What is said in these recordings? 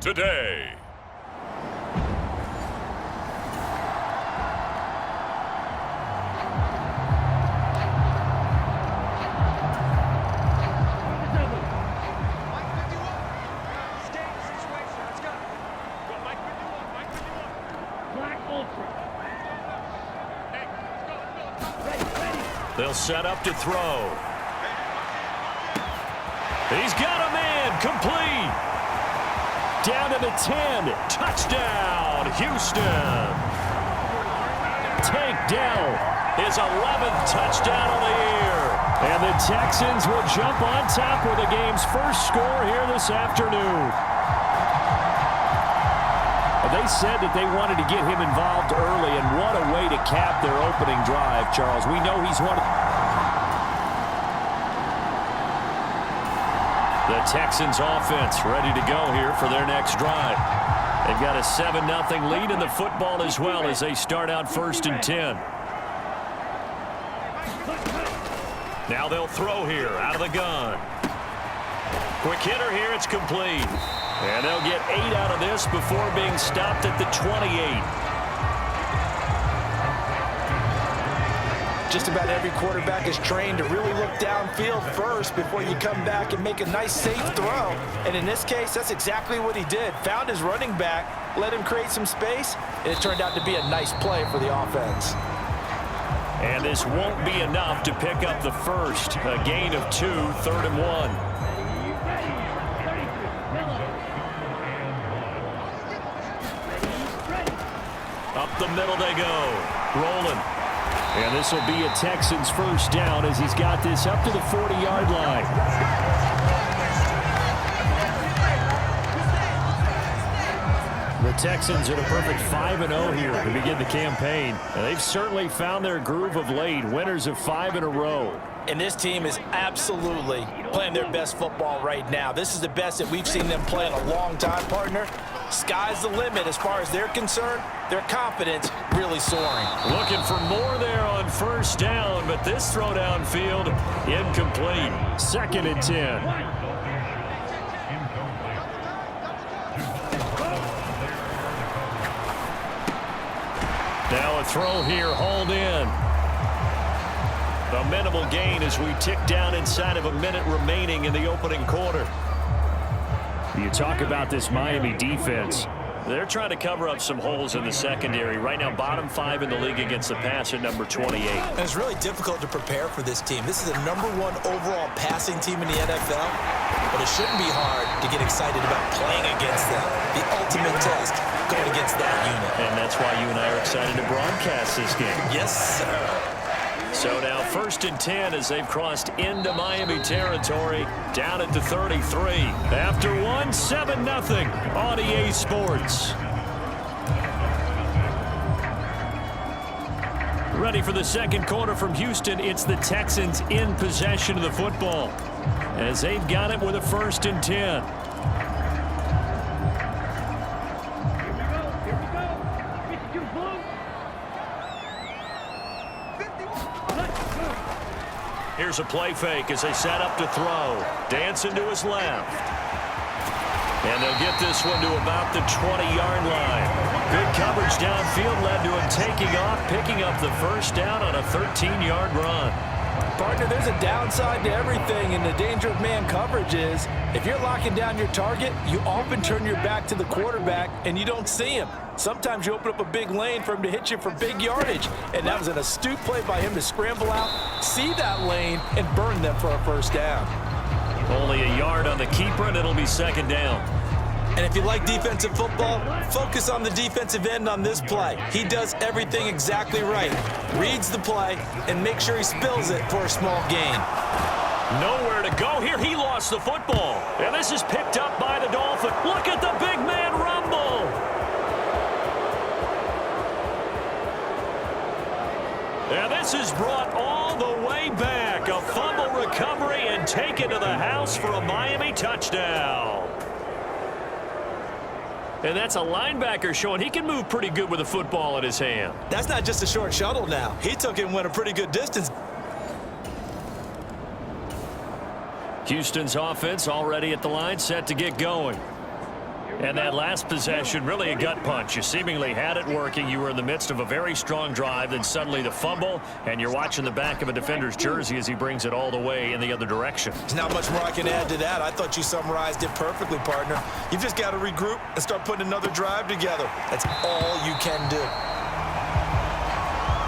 today. They'll set up to throw. He's got a man, complete. Down to the 10, touchdown, Houston. Tank Dell, his 11th touchdown of the year. And the Texans will jump on top with the game's first score here this afternoon. They said that they wanted to get him involved early, and what a way to cap their opening drive, Charles. We know he's one of the Texans offense ready to go here for their next drive. They've got a 7-0 lead in the football as well as they start out 1st and 10. Now they'll throw here out of the gun. Quick hitter here, it's complete. And they'll get 8 out of this before being stopped at the 28. Just about every quarterback is trained to really look downfield first before you come back and make a nice, safe throw. And in this case, that's exactly what he did. Found his running back, let him create some space, and it turned out to be a nice play for the offense. And this won't be enough to pick up the first. A gain of 2, 3rd and 1. Up the middle they go. Rolling. And this will be a Texans first down as he's got this up to the 40-yard line. The Texans are a perfect 5-0 here to begin the campaign. And they've certainly found their groove of late. Winners of 5 in a row. And this team is absolutely playing their best football right now. This is the best that we've seen them play in a long time, partner. Sky's the limit as far as they're concerned. Their confidence really soaring. Looking for more there on first down, but this throw downfield incomplete. 2nd and 10. Now a throw here, hauled in. A minimal gain as we tick down inside of a minute remaining in the opening quarter. You talk about this Miami defense. They're trying to cover up some holes in the secondary. Right now, bottom 5 in the league against the pass at number 28. And it's really difficult to prepare for this team. This is the #1 overall passing team in the NFL, but it shouldn't be hard to get excited about playing against them. The ultimate test going against that unit. And that's why you and I are excited to broadcast this game. Yes, sir. So now 1st and 10 as they've crossed into Miami territory, down at the 33. After one, 7-0 on EA Sports. Ready for the second quarter from Houston. It's the Texans in possession of the football as they've got it with a 1st and 10. Here's a play fake as they set up to throw. Dancing to his left. And they'll get this one to about the 20-yard line. Good coverage downfield led to him taking off, picking up the first down on a 13-yard run. Partner, there's a downside to everything, and the danger of man coverage is if you're locking down your target, you often turn your back to the quarterback and you don't see him. Sometimes you open up a big lane for him to hit you for big yardage, and that was an astute play by him to scramble out, see that lane, and burn them for a first down. Only a yard on the keeper, and it'll be 2nd down. And if you like defensive football, focus on the defensive end on this play. He does everything exactly right. Reads the play and makes sure he spills it for a small gain. Nowhere to go here. He lost the football. And this is picked up by the Dolphins. Look at the big man rumble. And this is brought all the way back. A fumble recovery and taken to the house for a Miami touchdown. And that's a linebacker showing he can move pretty good with a football in his hand. That's not just a short shuttle now. He took it and went a pretty good distance. Houston's offense already at the line, set to get going. And that last possession, really a gut punch. You seemingly had it working. You were in the midst of a very strong drive, then suddenly the fumble, and you're watching the back of a defender's jersey as he brings it all the way in the other direction. There's not much more I can add to that. I thought you summarized it perfectly, partner. You've just got to regroup and start putting another drive together. That's all you can do.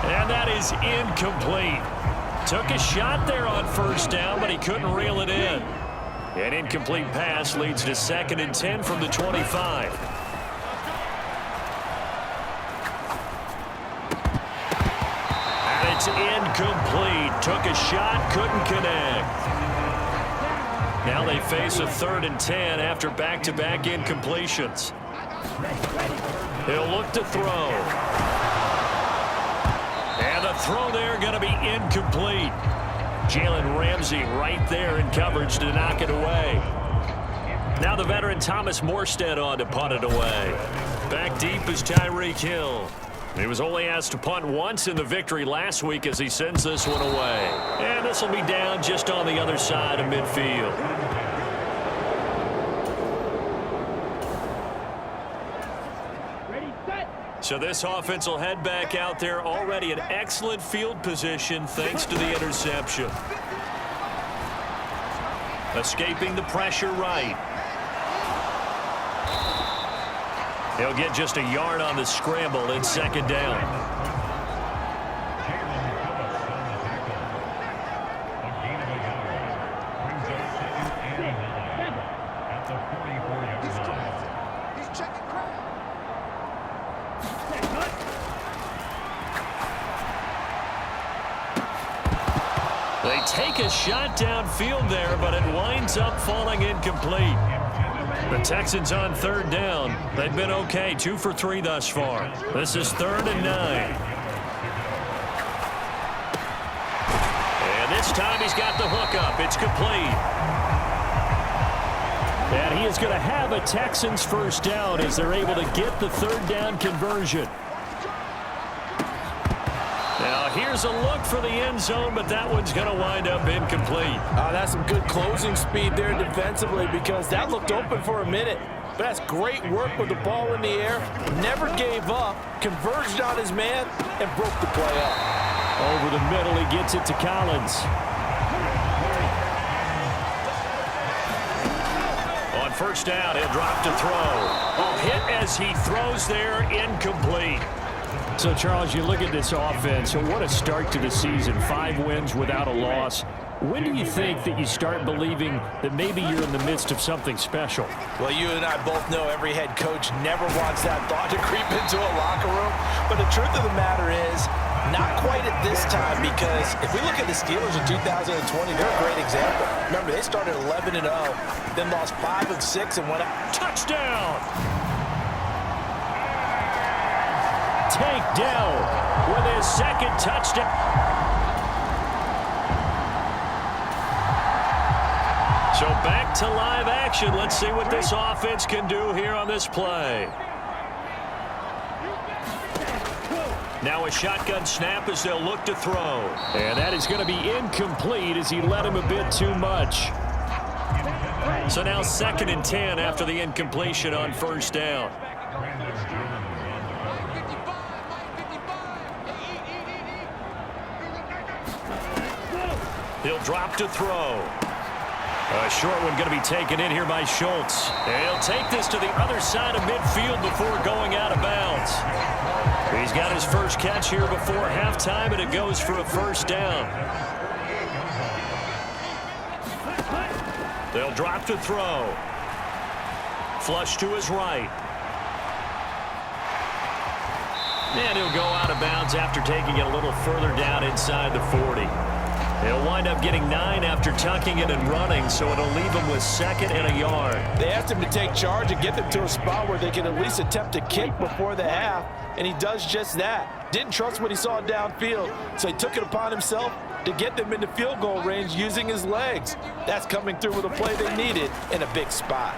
And that is incomplete. Took a shot there on first down, but he couldn't reel it in. An incomplete pass leads to 2nd and 10 from the 25. And it's incomplete. Took a shot, couldn't connect. Now they face a 3rd and 10 after back-to-back incompletions. He'll look to throw. And the throw there going to be incomplete. Jalen Ramsey right there in coverage to knock it away. Now the veteran Thomas Morstead on to punt it away. Back deep is Tyreek Hill. He was only asked to punt once in the victory last week as he sends this one away. And this will be down just on the other side of midfield. So this offense will head back out there, already in excellent field position thanks to the interception. Escaping the pressure right. He'll get just a yard on the scramble in 2nd down. They take a shot downfield there, but it winds up falling incomplete. The Texans on 3rd down. They've been okay, 2 for 3 thus far. This is 3rd and 9. And this time he's got the hook up. It's complete. And he is going to have a Texans first down as they're able to get the 3rd down conversion. Now here's a look for the end zone, but that one's going to wind up incomplete. That's some good closing speed there defensively because that looked open for a minute. But that's great work with the ball in the air. Never gave up, converged on his man, and broke the play up. Over the middle, he gets it to Collins. On first down, he'll drop to throw. A hit as he throws there, incomplete. So, Charles, you look at this offense, and what a start to the season. 5 wins without a loss. When do you think that you start believing that maybe you're in the midst of something special? Well, you and I both know every head coach never wants that thought to creep into a locker room. But the truth of the matter is, not quite at this time, because if we look at the Steelers in 2020, they're a great example. Remember, they started 11-0, then lost 5 of 6 and went up. Touchdown! Takedown with his 2nd touchdown. So back to live action. Let's see what this offense can do here on this play. Now a shotgun snap as they'll look to throw. And that is going to be incomplete as he led him a bit too much. So now 2nd and 10 after the incompletion on first down. He'll drop to throw. A short one going to be taken in here by Schultz. And he'll take this to the other side of midfield before going out of bounds. He's got his first catch here before halftime, and it goes for a first down. They'll drop to throw. Flush to his right. And he'll go out of bounds after taking it a little further down inside the 40. He'll wind up getting 9 after tucking it and running, so it'll leave him with 2nd and a yard. They asked him to take charge and get them to a spot where they can at least attempt a kick before the half, and he does just that. Didn't trust what he saw downfield, so he took it upon himself to get them into field goal range using his legs. That's coming through with a play they needed in a big spot.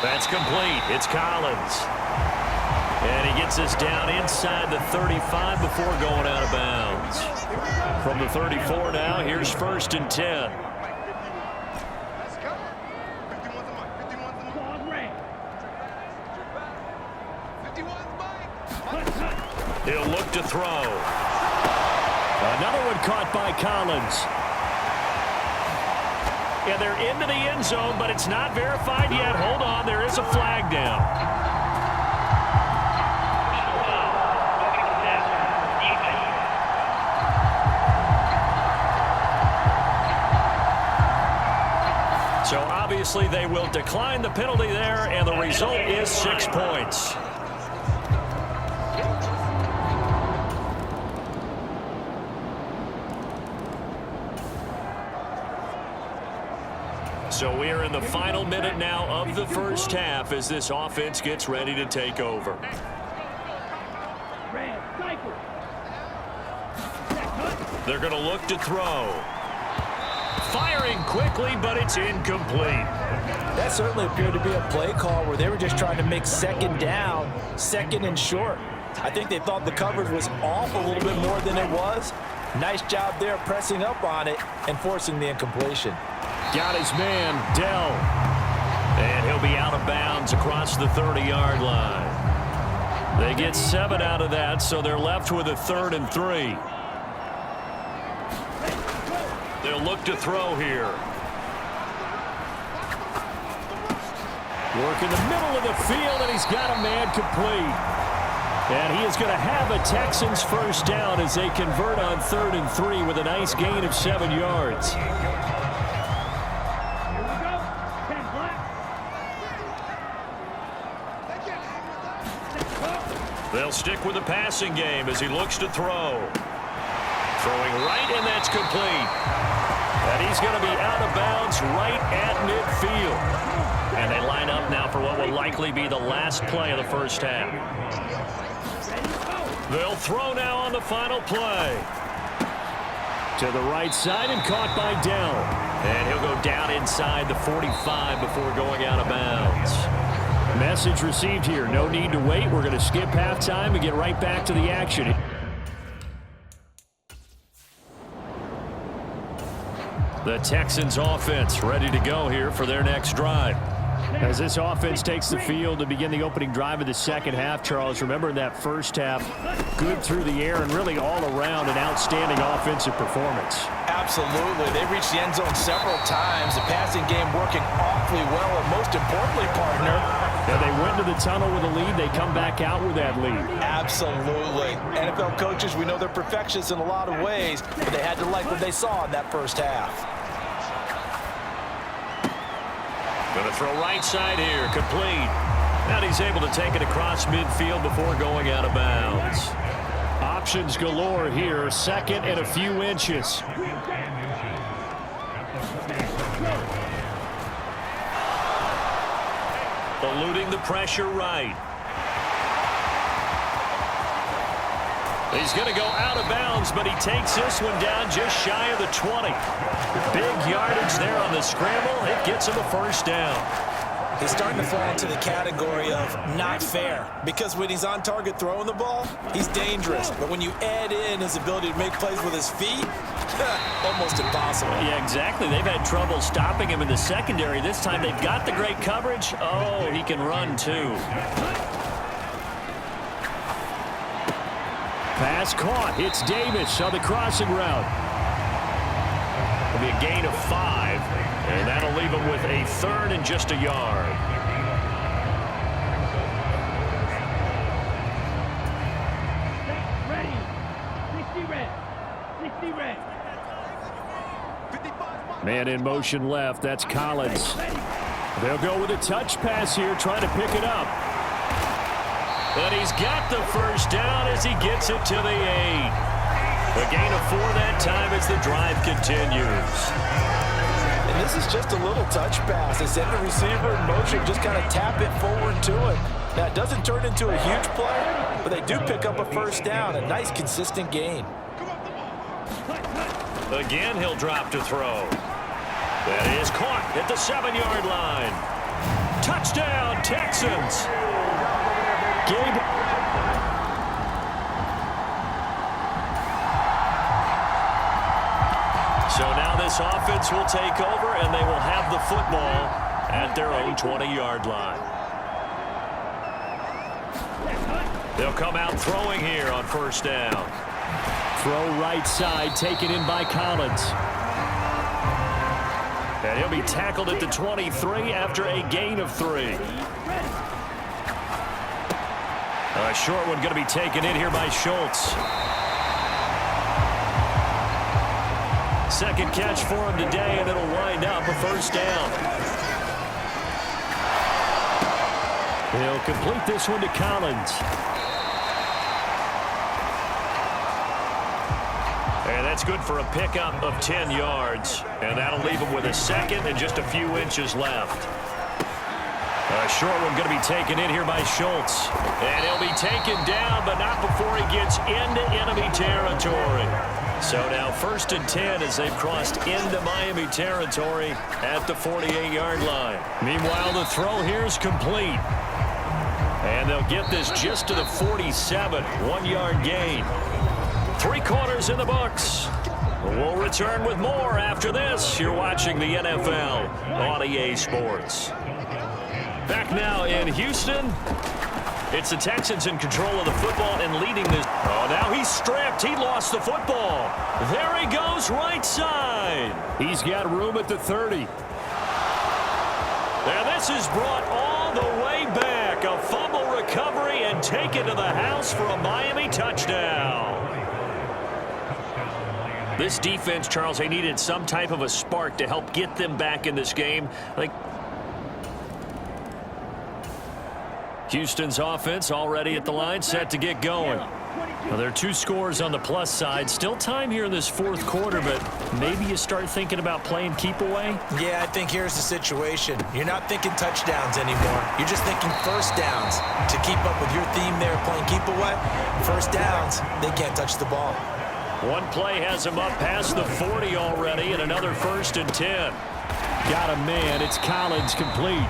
That's complete. It's Collins. And he gets us down inside the 35 before going out of bounds. From the 34 now, here's 1st and 10. He'll look to throw. Another one caught by Collins. Yeah, they're into the end zone, but it's not verified yet. Hold on, there is a flag down. So obviously they will decline the penalty there, and the result is 6 points. So we are in the final minute now of the first half as this offense gets ready to take over. They're going to look to throw. Firing quickly, but it's incomplete. That certainly appeared to be a play call where they were just trying to make second down, second and short. I think they thought the coverage was off a little bit more than it was. Nice job there pressing up on it and forcing the incompletion. Got his man, Dell. And he'll be out of bounds across the 30-yard line. They get 7 out of that, so they're left with a 3rd and 3. They'll look to throw here. Work in the middle of the field, and he's got a man complete. And he is going to have a Texans first down as they convert on 3rd and 3 with a nice gain of 7 yards. They'll stick with the passing game as he looks to throw. Throwing right, and that's complete. And he's going to be out of bounds right at midfield. And they line up now for what will likely be the last play of the first half. They'll throw now on the final play. To the right side and caught by Dell. And he'll go down inside the 45 before going out of bounds. Message received here. No need to wait. We're going to skip halftime and get right back to the action. The Texans offense ready to go here for their next drive. As this offense takes the field to begin the opening drive of the second half, Charles, remember in that first half, good through the air and really all around an outstanding offensive performance. Absolutely. They reached the end zone several times. The passing game working awfully well, and most importantly, partner, yeah, they went to the tunnel with a lead. They come back out with that lead. Absolutely. NFL coaches, we know they're perfectionists in a lot of ways, but they had to like what they saw in that first half. Going to throw right side here, complete. And he's able to take it across midfield before going out of bounds. Options galore here, 2nd and a few inches. Eluding the pressure right. He's going to go out of bounds, but he takes this one down just shy of the 20. Big yardage there on the scramble. It gets him a first down. He's starting to fall into the category of not fair, because when he's on target throwing the ball, he's dangerous. But when you add in his ability to make plays with his feet, almost impossible. Yeah, exactly. They've had trouble stopping him in the secondary. This time they've got the great coverage. Oh, he can run too. Pass caught. It's Davis on the crossing route. It'll be a gain of 5, and that'll leave him with a 3rd and just a yard. Ready. 60 red. Man in motion left. That's Collins. They'll go with a touch pass here, trying to pick it up. And he's got the first down as he gets it to the 8. A gain of 4 that time as the drive continues. And this is just a little touch pass. They send the receiver in motion, just kind of tap it forward to him. Now, it doesn't turn into a huge play, but they do pick up a first down. A nice, consistent gain. Again, he'll drop to throw. That is caught at the 7-yard line. Touchdown, Texans. Gabe. So now this offense will take over, and they will have the football at their own 20-yard line. They'll come out throwing here on first down. Throw right side, taken in by Collins. And he'll be tackled at the 23 after a gain of 3. A short one going to be taken in here by Schultz. Second catch for him today, and it'll wind up a first down. He'll complete this one to Collins. And that's good for a pickup of 10 yards. And that'll leave him with a second and just a few inches left. A short one going to be taken in here by Schultz. And he'll be taken down, but not before he gets into enemy territory. So now 1st and 10 as they've crossed into Miami territory at the 48-yard line. Meanwhile, the throw here is complete. And they'll get this just to the 47, 1-yard gain. 3 quarters in the books. We'll return with more after this. You're watching the NFL on EA Sports. Back now in Houston. It's the Texans in control of the football and leading this. Oh, now he's stripped. He lost the football. There he goes, right side. He's got room at the 30. Now this is brought all the way back. A fumble recovery and taken to the house for a Miami touchdown. This defense, Charles, they needed some type of a spark to help get them back in this game. Houston's offense already at the line, set to get going. Well, there are 2 scores on the plus side. Still time here in this 4th quarter, but maybe you start thinking about playing keep away? Yeah, I think here's the situation. You're not thinking touchdowns anymore. You're just thinking first downs. To keep up with your theme there, playing keep away, first downs, they can't touch the ball. One play has him up past the 40 already, and another 1st and 10. Got a man. It's Collins, complete.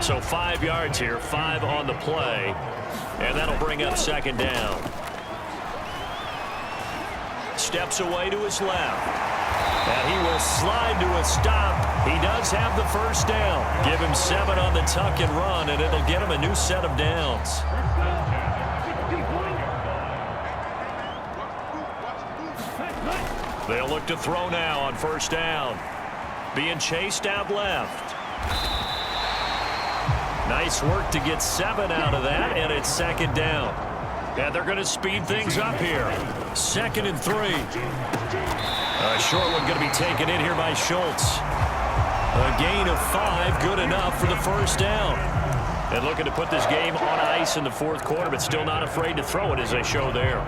So 5 yards here, 5 on the play, and that'll bring up 2nd down. Steps away to his left, and he will slide to a stop. He does have the 1st down. Give him 7 on the tuck and run, and it'll get him a new set of downs. They'll look to throw now on 1st down. Being chased out left. Nice work to get 7 out of that, and it's 2nd down. And they're going to speed things up here. 2nd and 3. A short one going to be taken in here by Schultz. A gain of 5, good enough for the 1st down. And looking to put this game on ice in the 4th quarter, but still not afraid to throw it as they show there.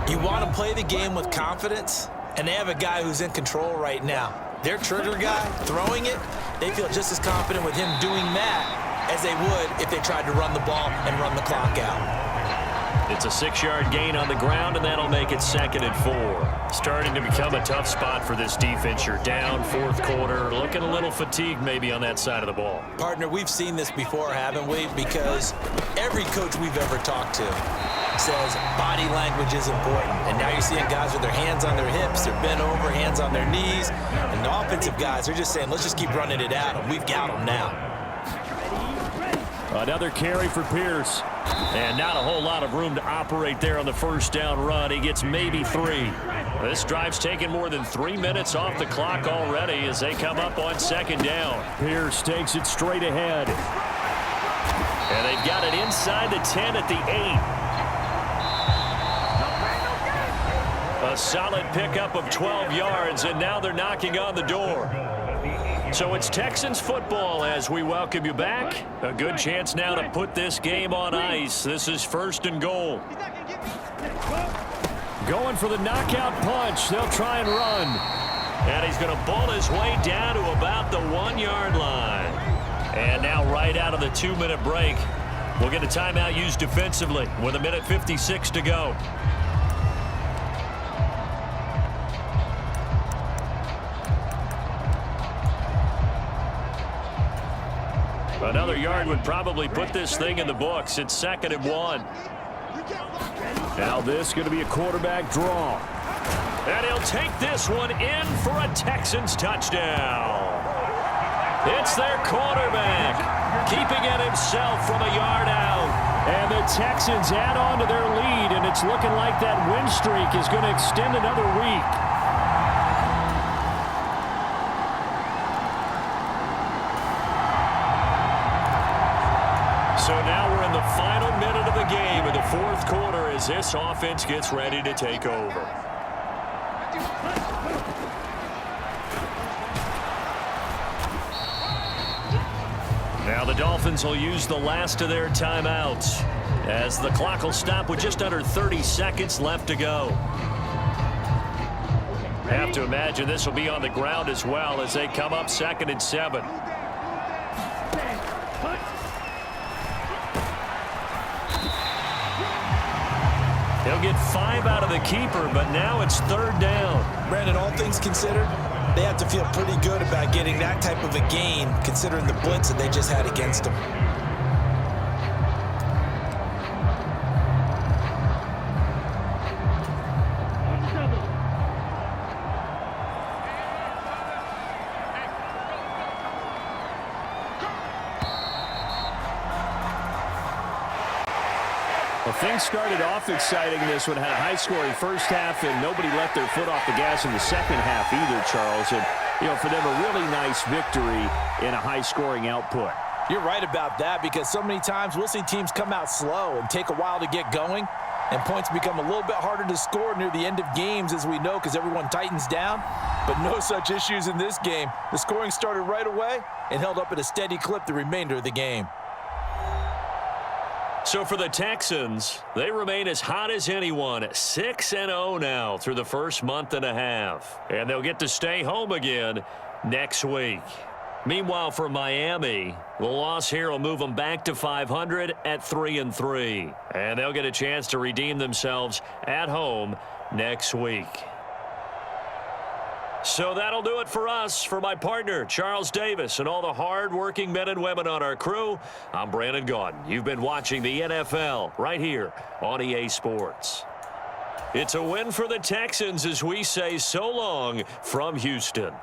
You want to play the game with confidence, and they have a guy who's in control right now. Their trigger guy, throwing it, they feel just as confident with him doing that as they would if they tried to run the ball and run the clock out. It's a 6-yard gain on the ground, and that'll make it 2nd and 4. Starting to become a tough spot for this defense. You're down 4th quarter, looking a little fatigued maybe on that side of the ball. Partner, we've seen this before, haven't we? Because every coach we've ever talked to says body language is important. And now you're seeing guys with their hands on their hips, they're bent over, hands on their knees. And the offensive guys are just saying, let's just keep running it at them. We've got them now. Another carry for Pierce. And not a whole lot of room to operate there on the 1st down run. He gets maybe 3. This drive's taken more than 3 minutes off the clock already as they come up on 2nd down. Pierce takes it straight ahead. And they've got it inside the 10 at the 8. A solid pickup of 12 yards, and now they're knocking on the door. So it's Texans football as we welcome you back. A good chance now to put this game on ice. This is 1st and goal. Going for the knockout punch. They'll try and run. And he's going to bull his way down to about the 1-yard line. And now right out of the 2-minute break, we'll get a timeout used defensively with 1:56 to go. Another yard would probably put this thing in the books. It's 2nd and 1. Now this is going to be a quarterback draw. And he'll take this one in for a Texans touchdown. It's their quarterback, keeping it himself from a yard out. And the Texans add on to their lead, and it's looking like that win streak is going to extend another week. So now we're in the final minute of the game in the fourth quarter as this offense gets ready to take over. Now the Dolphins will use the last of their timeouts as the clock will stop with just under 30 seconds left to go. I have to imagine this will be on the ground as well as they come up 2nd and 7. He'll get 5 out of the keeper, but now it's 3rd down. Brandon, all things considered, they have to feel pretty good about getting that type of a gain, considering the blitz that they just had against them. Well, things started off exciting this one. Had a high-scoring first half, and nobody let their foot off the gas in the second half either, Charles. And, you know, for them, a really nice victory in a high-scoring output. You're right about that because so many times we'll see teams come out slow and take a while to get going, and points become a little bit harder to score near the end of games, as we know, because everyone tightens down. But no such issues in this game. The scoring started right away and held up at a steady clip the remainder of the game. So for the Texans, they remain as hot as anyone, 6-0 now through the first month and a half. And they'll get to stay home again next week. Meanwhile, for Miami, the loss here will move them back to 500 at 3-3. And they'll get a chance to redeem themselves at home next week. So that'll do it for us. For my partner, Charles Davis, and all the hard-working men and women on our crew, I'm Brandon Gaudin. You've been watching the NFL right here on EA Sports. It's a win for the Texans as we say so long from Houston.